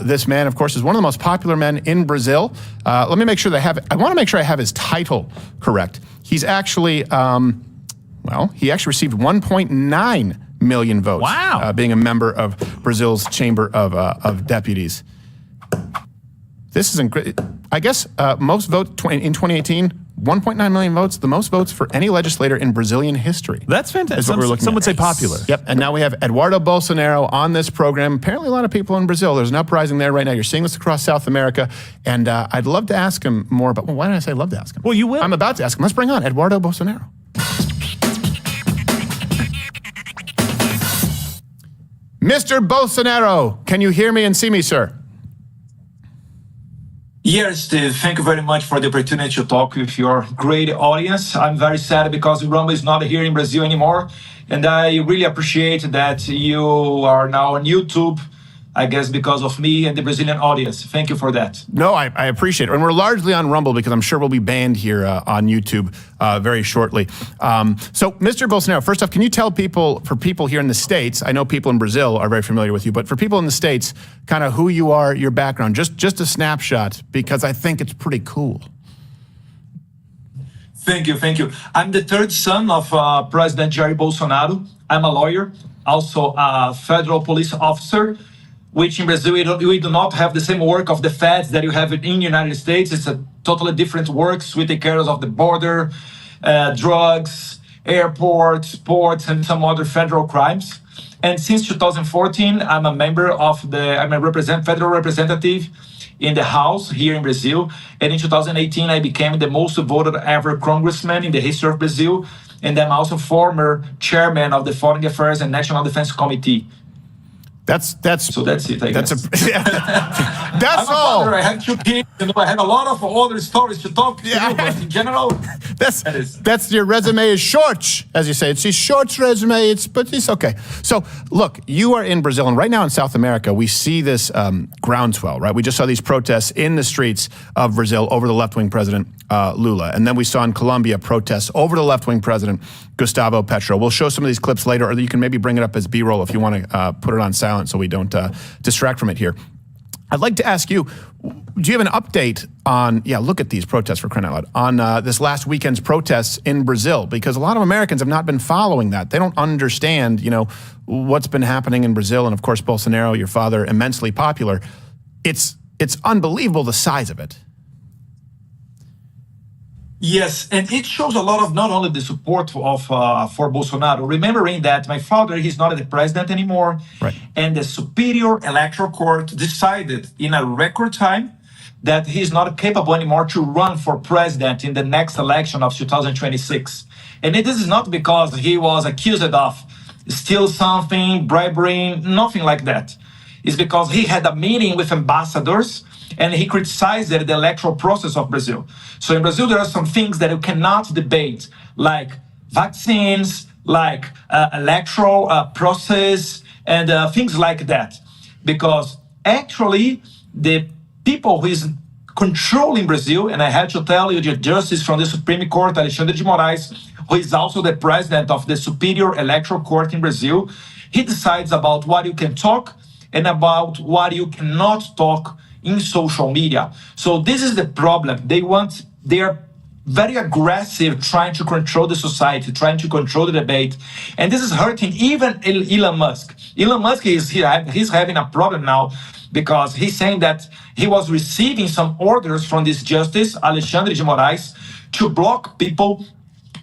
This man, of course, is one of the most popular men in Brazil. Let me make sure I want to make sure I have his title correct. He's actually, he actually received 1.9 million votes. Wow. Being a member of Brazil's Chamber of Deputies. This is great. I guess most votes in 2018, 1.9 million votes, the most votes for any legislator in Brazilian history. That's fantastic. Some would say popular. Yep, and now we have Eduardo Bolsonaro on this program. Apparently a lot of people in Brazil, there's an uprising there right now. You're seeing this across South America, and I'd love to ask him more about, why did I say love to ask him? Well, you will. I'm about to ask him. Let's bring on Eduardo Bolsonaro. Mr. Bolsonaro, can you hear me and see me, sir? Yes, Steve, thank you very much for the opportunity to talk with your great audience. I'm very sad because Rumble is not here in Brazil anymore. And I really appreciate that you are now on YouTube, I guess because of me and the Brazilian audience. Thank you for that. No, I appreciate it. And we're largely on Rumble because I'm sure we'll be banned here on YouTube very shortly. So, Mr. Bolsonaro, first off, can you tell for people here in the States, I know people in Brazil are very familiar with you, but for people in the States, kind of who you are, your background, just a snapshot, because I think it's pretty cool. Thank you, thank you. I'm the third son of President Jair Bolsonaro. I'm a lawyer, also a federal police officer, which in Brazil, we do not have the same work of the feds that you have in the United States. It's a totally different work. We take care of the border, drugs, airports, ports, and some other federal crimes. And since 2014, I'm a member of federal representative in the House here in Brazil. And in 2018, I became the most voted ever congressman in the history of Brazil. And I'm also former chairman of the Foreign Affairs and National Defense Committee. That's so that's it. That's I'm all. Father, I have 2 kids. I have a lot of other stories to talk to you, but in general, that's your resume is short, as you say. It's a short resume. But it's okay. So look, you are in Brazil, and right now in South America, we see this groundswell. Right, we just saw these protests in the streets of Brazil over the left-wing president Lula, and then we saw in Colombia protests over the left-wing president Gustavo Petro. We'll show some of these clips later, or you can maybe bring it up as B-roll if you want to put it on silent so we don't distract from it here. I'd like to ask you, do you have an update on, look at these protests for crying out loud, on this last weekend's protests in Brazil? Because a lot of Americans have not been following that. They don't understand, what's been happening in Brazil. And of course, Bolsonaro, your father, immensely popular. It's unbelievable the size of it. Yes, and it shows a lot of not only the support for Bolsonaro, remembering that my father, he's not the president anymore, right? And the Superior Electoral Court decided in a record time that he's not capable anymore to run for president in the next election of 2026. And this is not because he was accused of steal something, bribery, nothing like that. It's because he had a meeting with ambassadors and he criticized the electoral process of Brazil. So in Brazil, there are some things that you cannot debate, like vaccines, like electoral process, and things like that. Because actually, the people who is controlling Brazil, and I had to tell you the justice from the Supreme Court, Alexandre de Moraes, who is also the president of the Superior Electoral Court in Brazil, he decides about what you can talk and about what you cannot talk in social media. So this is the problem. They are very aggressive trying to control the society, trying to control the debate. And this is hurting even Elon Musk. Elon Musk he's having a problem now because he's saying that he was receiving some orders from this justice, Alexandre de Moraes, to block people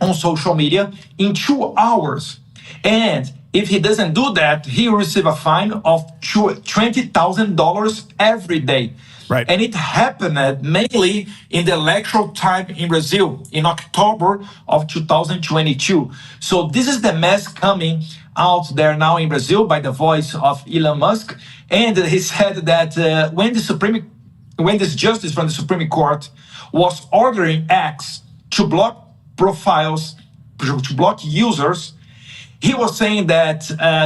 on social media in 2 hours. And if he doesn't do that, he will receive a fine of $20,000 every day. Right. And it happened mainly in the electoral time in Brazil in October of 2022. So this is the mess coming out there now in Brazil by the voice of Elon Musk. And he said that when this justice from the Supreme Court was ordering X to block profiles, to block users, he was saying that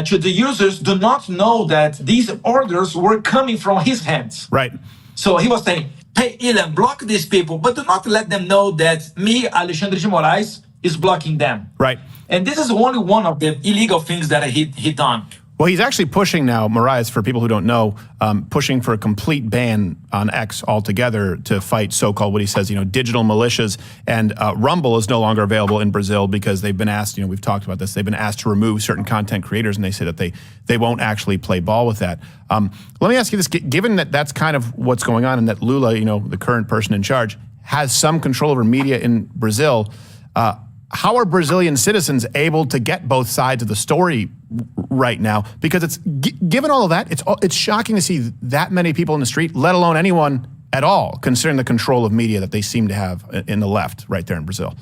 to the users do not know that these orders were coming from his hands. Right. So he was saying, hey, Elon, block these people, but do not let them know that me, Alexandre de Moraes, is blocking them. Right. And this is only one of the illegal things that he done. Well, he's actually pushing now, Marias, for people who don't know, pushing for a complete ban on X altogether to fight so-called, what he says, digital militias. And Rumble is no longer available in Brazil because they've been asked, we've talked about this, they've been asked to remove certain content creators, and they say that they won't actually play ball with that. Let me ask you this, given that that's kind of what's going on and that Lula, the current person in charge, has some control over media in Brazil, how are Brazilian citizens able to get both sides of the story right now? Because it's given all of that, it's shocking to see that many people in the street, let alone anyone at all, considering the control of media that they seem to have in the left right there in Brazil.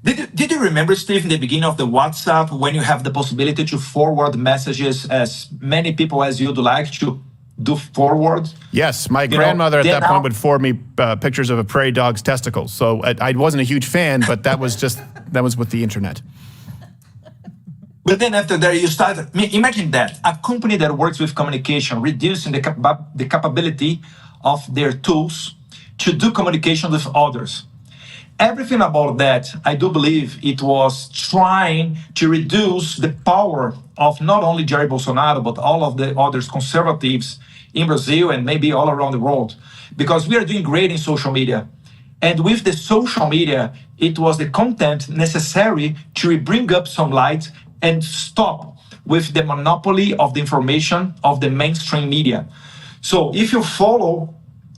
Did you remember, Steve, in the beginning of the WhatsApp, when you have the possibility to forward messages as many people as you'd like to do forward? Yes, my grandmother at that point would forward me pictures of a prairie dog's testicles. So I wasn't a huge fan, but that was with the internet. But then after that, you start, imagine that, a company that works with communication, reducing the capability of their tools to do communication with others. Everything about that, I do believe it was trying to reduce the power of not only Jair Bolsonaro, but all of the other conservatives in Brazil and maybe all around the world. Because we are doing great in social media. And with the social media, it was the content necessary to bring up some light and stop with the monopoly of the information of the mainstream media. So if you follow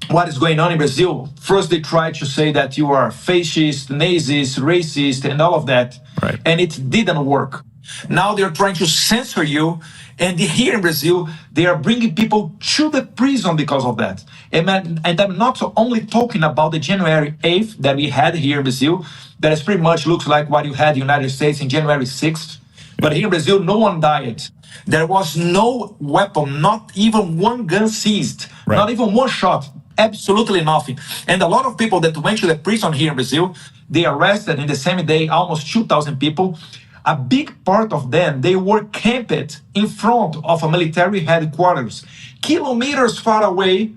what is going on in Brazil, first they try to say that you are fascist, Nazist, racist, and all of that. Right. And it didn't work. Now they're trying to censor you. And here in Brazil, they are bringing people to the prison because of that. And I'm not only talking about the January 8th that we had here in Brazil, that is pretty much looks like what you had in the United States in January 6th. But here in Brazil, no one died. There was no weapon, not even one gun seized, right. Not even one shot. Absolutely nothing. And a lot of people that went to the prison here in Brazil, they arrested in the same day almost 2,000 people. A big part of them, they were camped in front of a military headquarters, kilometers far away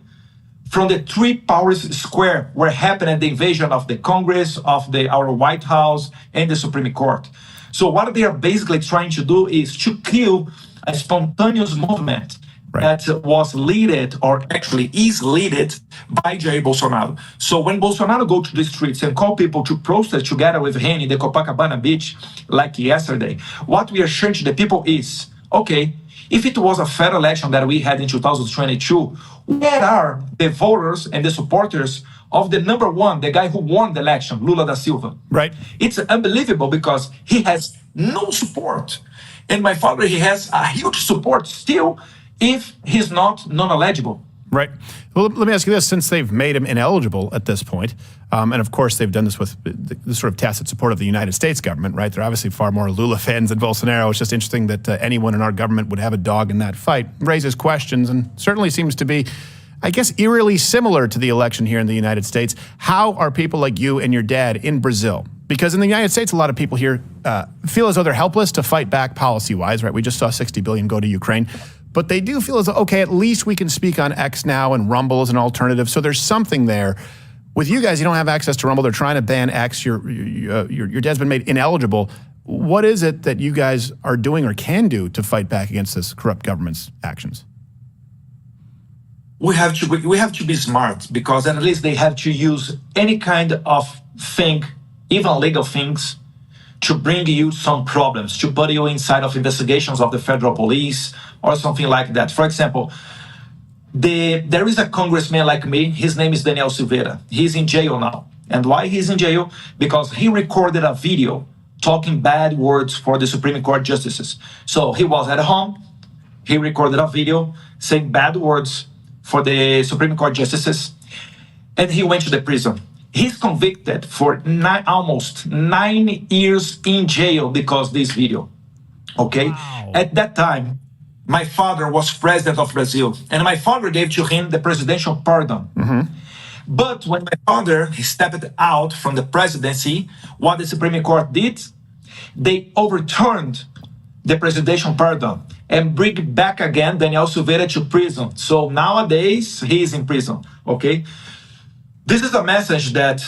from the Three Powers Square, where happened the invasion of the Congress, of our White House, and the Supreme Court. So what they are basically trying to do is to kill a spontaneous movement, right, that was led, or actually is led, by Jair Bolsonaro. So when Bolsonaro go to the streets and call people to protest together with him in the Copacabana beach, like yesterday, what we are showing to the people is, okay, if it was a fair election that we had in 2022, where are the voters and the supporters of the number one, the guy who won the election, Lula da Silva? Right. It's unbelievable because he has no support. And my father, he has a huge support still, if he's not non-eligible. Right. Well, let me ask you this, since they've made him ineligible at this point, and of course they've done this with the sort of tacit support of the United States government, right? They're obviously far more Lula fans than Bolsonaro. It's just interesting that anyone in our government would have a dog in that fight. Raises questions and certainly seems to be, I guess, eerily similar to the election here in the United States. How are people like you and your dad in Brazil? Because in the United States, a lot of people here feel as though they're helpless to fight back policy-wise, right? We just saw $60 billion go to Ukraine. But they do feel as though, okay, at least we can speak on X now and Rumble as an alternative. So there's something there. With you guys, you don't have access to Rumble. They're trying to ban X. Your dad's been made ineligible. What is it that you guys are doing or can do to fight back against this corrupt government's actions? We have to be smart, because at least they have to use any kind of thing, even legal things, to bring you some problems, to put you inside of investigations of the federal police or something like that. For example, there is a congressman like me, his name is Daniel Silveira. He's in jail now. And why he's in jail? Because he recorded a video talking bad words for the Supreme Court justices. So he was at home, he recorded a video saying bad words for the Supreme Court justices, and he went to the prison. He's convicted for almost 9 years in jail because of this video, okay? Wow. At that time, my father was president of Brazil, and my father gave to him the presidential pardon. Mm-hmm. But when my father stepped out from the presidency, what the Supreme Court did, they overturned the presidential pardon and bring back again Daniel Silveira to prison. So nowadays, he is in prison, okay? This is a message that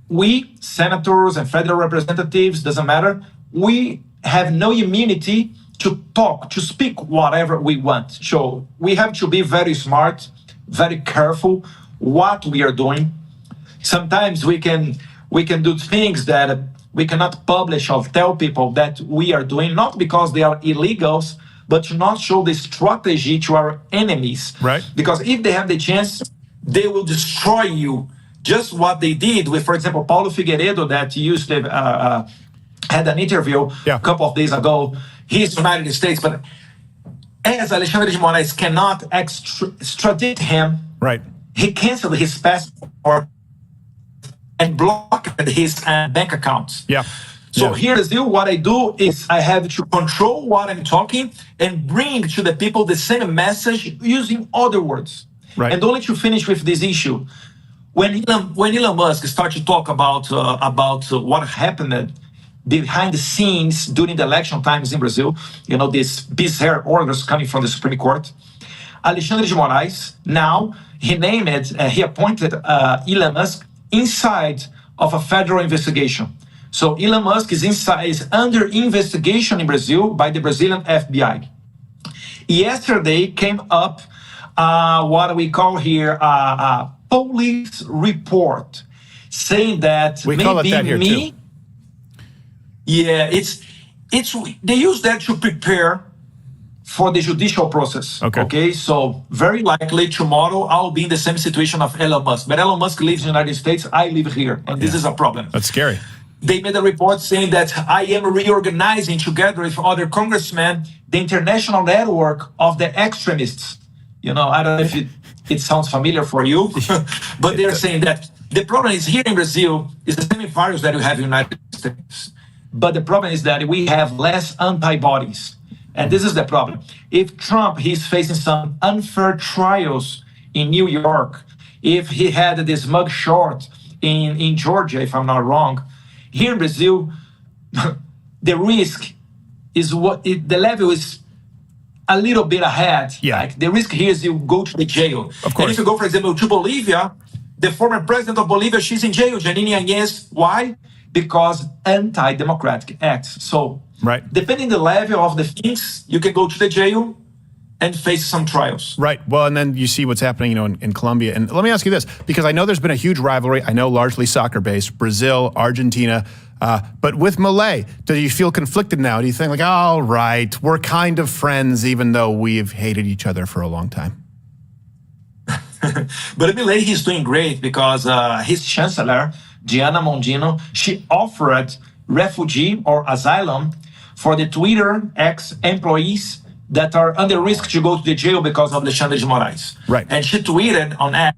we, senators and federal representatives, doesn't matter, we have no immunity to talk, to speak whatever we want. So we have to be very smart, very careful what we are doing. Sometimes we can do things that we cannot publish or tell people that we are doing, not because they are illegals, but to not show the strategy to our enemies. Right. Because if they have the chance, they will destroy you. Just what they did with, for example, Paulo Figueiredo, that used to had an interview a couple of days ago. He's United States, but as Alexandre de Moraes cannot extradite him, right, he canceled his passport and blocked his bank accounts. Yeah. So here in Brazil, what I do is I have to control what I'm talking and bring to the people the same message using other words. Right. And only to finish with this issue, when Elon Musk started to talk about what happened behind the scenes during the election times in Brazil, these bizarre orders coming from the Supreme Court, Alexandre de Moraes, now he appointed Elon Musk inside of a federal investigation. So Elon Musk is under investigation in Brazil by the Brazilian FBI. Yesterday came up what we call here a police report saying that we maybe call it that here me. Too. Yeah, it's they use that to prepare for the judicial process. Okay. So very likely tomorrow I'll be in the same situation of Elon Musk. But Elon Musk lives in the United States, I live here, and this is a problem. That's scary. They made a report saying that I am reorganizing together with other congressmen the international network of the extremists. I don't know if it sounds familiar for you, but they're saying that the problem is here in Brazil is the same virus that we have in the United States. But the problem is that we have less antibodies. And this is the problem. If Trump, he's facing some unfair trials in New York, if he had this mug short in Georgia, if I'm not wrong, here in Brazil, the risk is the level is a little bit ahead. Yeah. Like the risk here is you go to the jail. Of course. And if you go, for example, to Bolivia, the former president of Bolivia, she's in jail, Janine Áñez. Why? Because anti-democratic acts. So, depending the level of the things, you can go to the jail and face some trials. Right. Well, and then you see what's happening, in Colombia. And let me ask you this, because I know there's been a huge rivalry. I know largely soccer-based, Brazil, Argentina. But with Milei, do you feel conflicted now? Do you think all right, we're kind of friends, even though we've hated each other for a long time? But Milei, he's doing great because his chancellor, Diana Mondino, she offered refugee or asylum for the Twitter ex-employees that are under risk to go to the jail because of Alexandre de Moraes. Right. And she tweeted on X,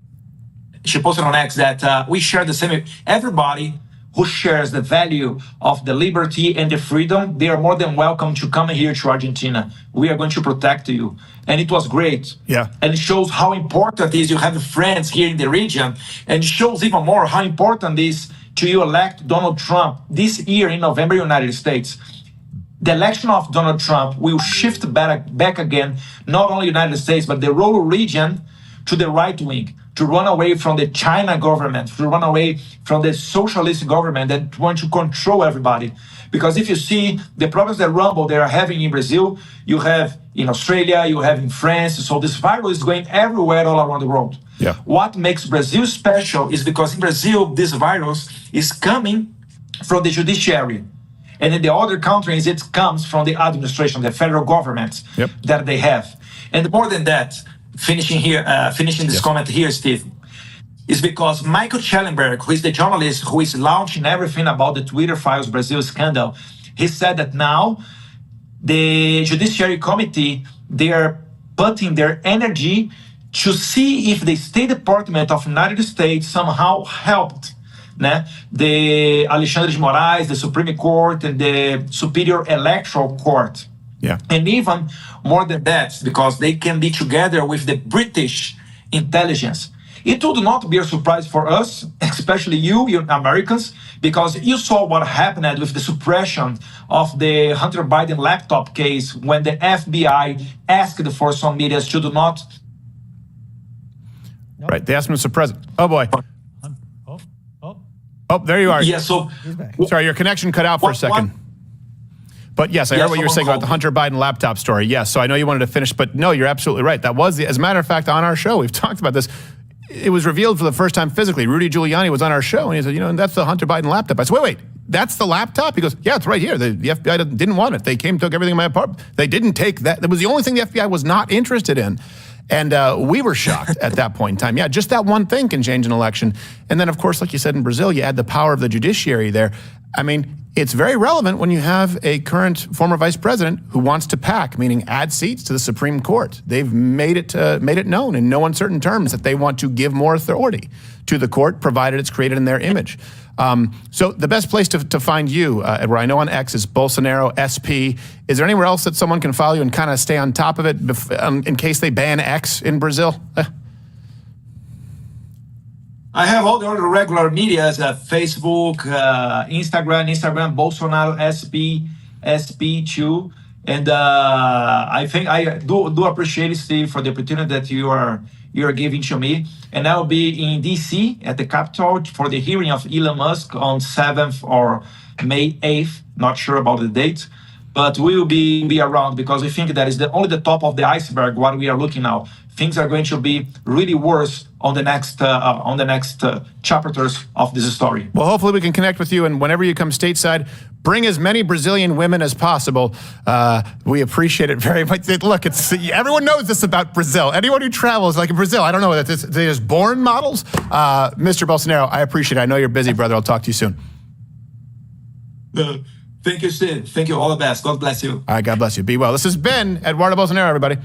she posted on X that we share the same, everybody who shares the value of the liberty and the freedom, they are more than welcome to come here to Argentina. We are going to protect you. And it was great. Yeah. And it shows how important it is you have friends here in the region. And it shows even more how important it is to you elect Donald Trump this year in November, United States. The election of Donald Trump will shift back again, not only United States, but the rural region to the right wing, to run away from the China government, to run away from the socialist government that want to control everybody. Because if you see the problems that they are having in Brazil, you have in Australia, you have in France. So this virus is going everywhere all around the world. Yeah. What makes Brazil special is because in Brazil, this virus is coming from the judiciary. And in the other countries, it comes from the administration, the federal government that they have. And more than that, finishing this comment here, Steve, is because Michael Schellenberg, who is the journalist who is launching everything about the Twitter Files Brazil scandal, he said that now the Judiciary Committee, they are putting their energy to see if the State Department of the United States somehow helped the Alexandre de Moraes, the Supreme Court, and the Superior Electoral Court. Yeah. And even more than that, because they can be together with the British intelligence. It would not be a surprise for us, especially you Americans, because you saw what happened with the suppression of the Hunter Biden laptop case when the FBI asked for some media to do not. Right, they asked him to suppress it. Oh boy. Oh, there you are. Yeah, so. Sorry, your connection cut out for a second. But yes, I heard what you were saying about the Hunter Biden laptop story. Yes, so I know you wanted to finish, but no, you're absolutely right. That was as a matter of fact, on our show, we've talked about this. It was revealed for the first time physically. Rudy Giuliani was on our show, and he said, and that's the Hunter Biden laptop. I said, wait, that's the laptop? He goes, yeah, it's right here. The FBI didn't want it. They came, took everything in my apartment. They didn't take that. That was the only thing the FBI was not interested in. And we were shocked at that point in time. Yeah, just that one thing can change an election. And then, of course, like you said, in Brazil, you add the power of the judiciary there. I mean, it's very relevant when you have a current former vice president who wants to pack, meaning add seats to the Supreme Court. They've made it known in no uncertain terms that they want to give more authority to the court, provided it's created in their image. So the best place to find you, Edward, I know on X is Bolsonaro SP. Is there anywhere else that someone can follow you and kind of stay on top of it in case they ban X in Brazil? I have all the other regular medias, Facebook, Instagram, Bolsonaro SP2. And I think I do appreciate, Steve, for the opportunity that you are giving to me. And I'll be in DC at the Capitol for the hearing of Elon Musk on 7th or May 8th. Not sure about the date, but we will be around because we think that is only the top of the iceberg. What we are looking now, things are going to be really worse on the next chapters of this story. Well, hopefully we can connect with you, and whenever you come stateside, bring as many Brazilian women as possible. We appreciate it very much. Look, everyone knows this about Brazil. Anyone who travels, like in Brazil, I don't know, they're just born models. Mr. Bolsonaro, I appreciate it. I know you're busy, brother. I'll talk to you soon. Thank you, Steve. Thank you. All the best. God bless you. All right, God bless you. Be well. This has been Eduardo Bolsonaro, everybody.